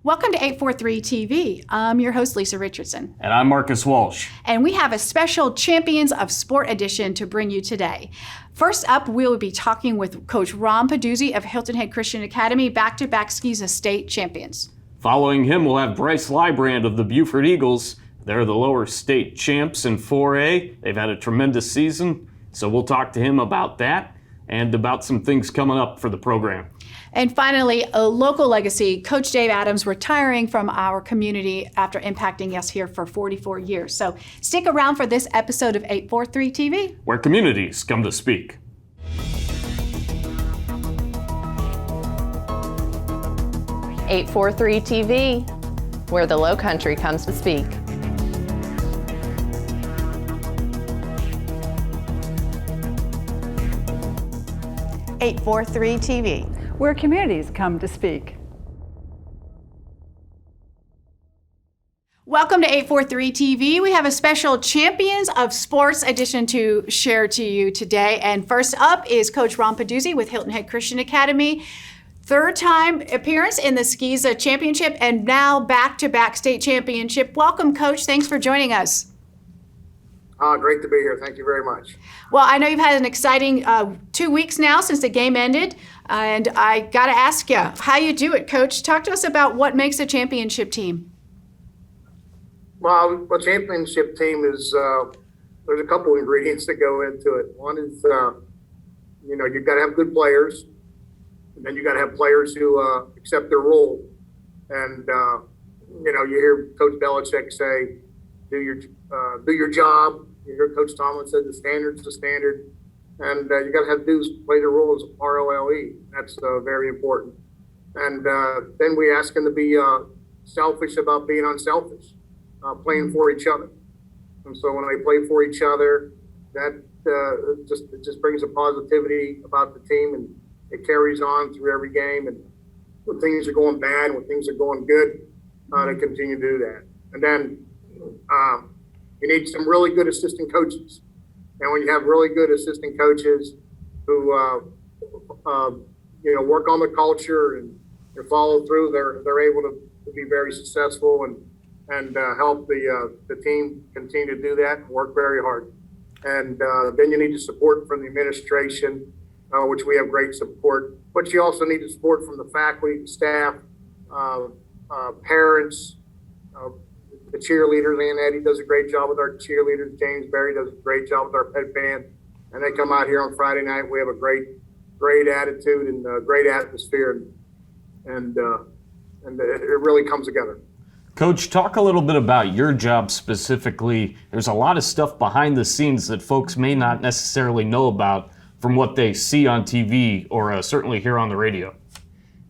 Welcome to 843 TV. I'm your host, Lisa Richardson. And I'm Marcus Walsh. And we have a special Champions of Sport edition to bring you today. First up, we will be talking with Coach Peduzzi of Hilton Head Christian Academy, back-to-back SCISA state champions. Following him, we'll have Bryce Lybrand of the Beaufort Eagles. They're the lower state champs in 4A. They've had a tremendous season, so we'll talk to him about that and about some things coming up for the program. And finally, a local legacy, Coach Dave Adams retiring from our community after impacting us here for 44 years. So stick around for this episode of 843 TV, where communities come to speak. .843 TV, where the Lowcountry comes to speak. .843 TV, where communities come to speak. Welcome to 843 TV. We have a special Champions of Sports edition to share to you today. And first up is Coach Peduzzi with Hilton Head Christian Academy. Third time appearance in the SCISA championship and now back-to-back state championship. Welcome, Coach. Thanks for joining us. Great to be here. Thank you very much. Well, I know you've had an exciting 2 weeks now since the game ended, and I got to ask you how you do it, Coach. Talk to us about what makes a championship team. Well, a championship team is there's a couple of ingredients that go into it. One is you've got to have good players, and then you got to have players who accept their role. And you hear Coach Belichick say, "Do your job." You hear Coach Tomlin say, "The standard's the standard," and you got to have dudes play their role as ROLE. That's very important. And then we ask them to be selfish about being unselfish, playing for each other. And so when they play for each other, that it just brings a positivity about the team, and it carries on through every game. And when things are going bad, when things are going good, they continue to do that. And then you need some really good assistant coaches. And when you have really good assistant coaches who, work on the culture and follow through, they're able to be very successful and help the team continue to do that and work very hard. And then you need the support from the administration, which we have great support. But you also need the support from the faculty, staff, parents, the cheerleaders. Ann Eddie does a great job with our cheerleaders. James Berry does a great job with our pet band. And they come out here on Friday night. We have a great attitude and a great atmosphere, and it really comes together. Coach, talk a little bit about your job specifically. There's a lot of stuff behind the scenes that folks may not necessarily know about from what they see on TV or certainly hear on the radio.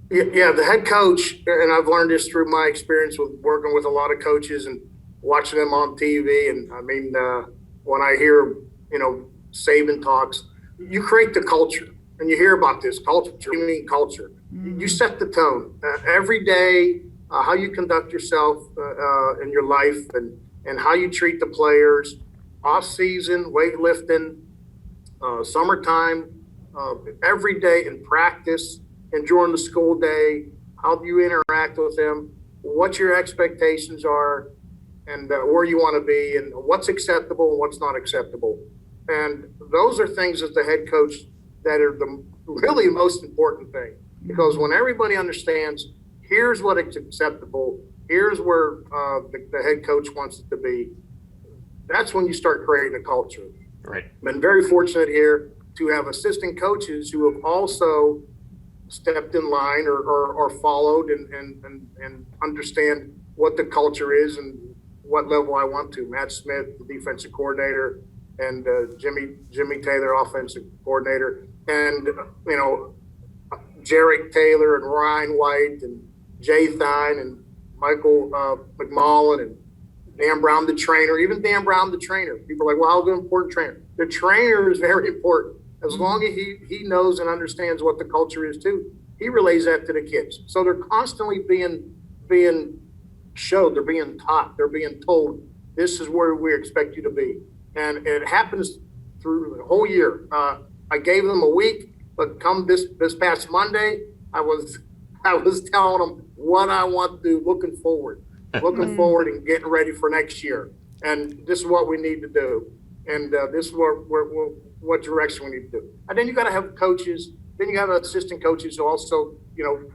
Yeah, the head coach, and I've learned this through my experience with working with a lot of coaches and watching them on TV. And I mean, when I hear, Saban talks, you create the culture, and you hear about this culture. You mean culture. Mm-hmm. You set the tone every day, how you conduct yourself in your life, and how you treat the players, off season, weightlifting, summertime, every day in practice. And during the school day, how do you interact with them, what your expectations are, and where you want to be, and what's acceptable and what's not acceptable. And those are things as the head coach that are the really most important thing. Because when everybody understands, here's what is acceptable, here's where the head coach wants it to be, that's when you start creating a culture. Right. I've been very fortunate here to have assistant coaches who have also stepped in line or followed and understand what the culture is and what level I want to. Matt Smith, the defensive coordinator, and Jimmy Taylor, offensive coordinator, and Jarek Taylor and Ryan White and Jay Thine and Michael McMullen and Dan Brown, the trainer. Even Dan Brown, the trainer. People are like, well, how's an important trainer? The trainer is very important. As long as he knows and understands what the culture is too, he relays that to the kids. So they're constantly being showed, they're being taught, they're being told, this is where we expect you to be. And it happens through the whole year. I gave them a week, but come this past Monday, I was I was telling them what I want to do looking forward and getting ready for next year. And this is what we need to do. And this is what direction we need to do. And then you got to have coaches. Then you have assistant coaches who also,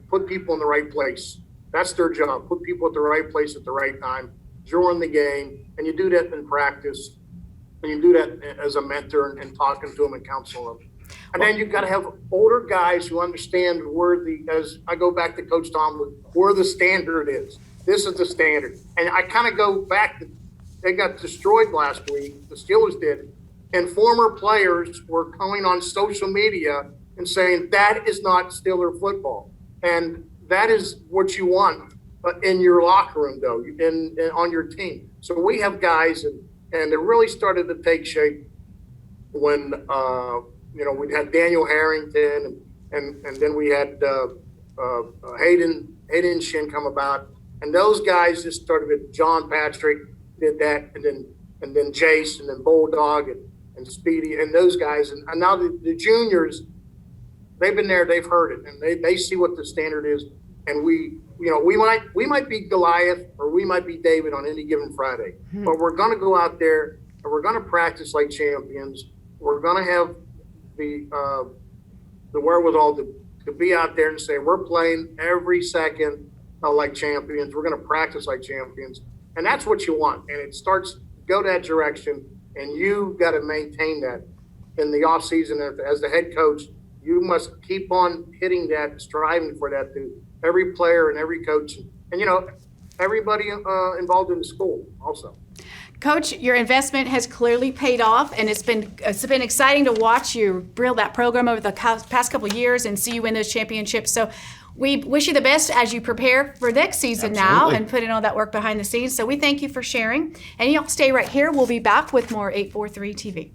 put people in the right place. That's their job. Put people at the right place at the right time during the game. And you do that in practice. And you do that as a mentor and talking to them and counseling them. And then you've got to have older guys who understand as I go back to Coach Tom, where the standard is. This is the standard. And I kind of go back to, they got destroyed last week, the Steelers did, and former players were going on social media and saying that is not Steeler football. And that is what you want in your locker room, though, and on your team. So we have guys, and it really started to take shape when, we had Daniel Harrington, and then we had Hayden Shin come about. And those guys just started with John Patrick, did that, and then Jace, and then Bulldog, and Speedy, and those guys. And now the juniors, they've been there, they've heard it, and they see what the standard is. And we might be Goliath or we might be David on any given Friday, but we're going to go out there and we're going to practice like champions. We're going to have the wherewithal to be out there and say we're playing every second like champions. We're going to practice like champions, and that's what you want. And it starts go that direction, and you got to maintain that in the off season as the head coach. You must keep on hitting that, striving for that to every player and every coach, and everybody involved in the school also. Coach, your investment has clearly paid off, and it's been exciting to watch you build that program over the past couple of years and see you win those championships. So we wish you the best as you prepare for next season. Absolutely. Now and put in all that work behind the scenes. So we thank you for sharing. And y'all stay right here. We'll be back with more 843 TV.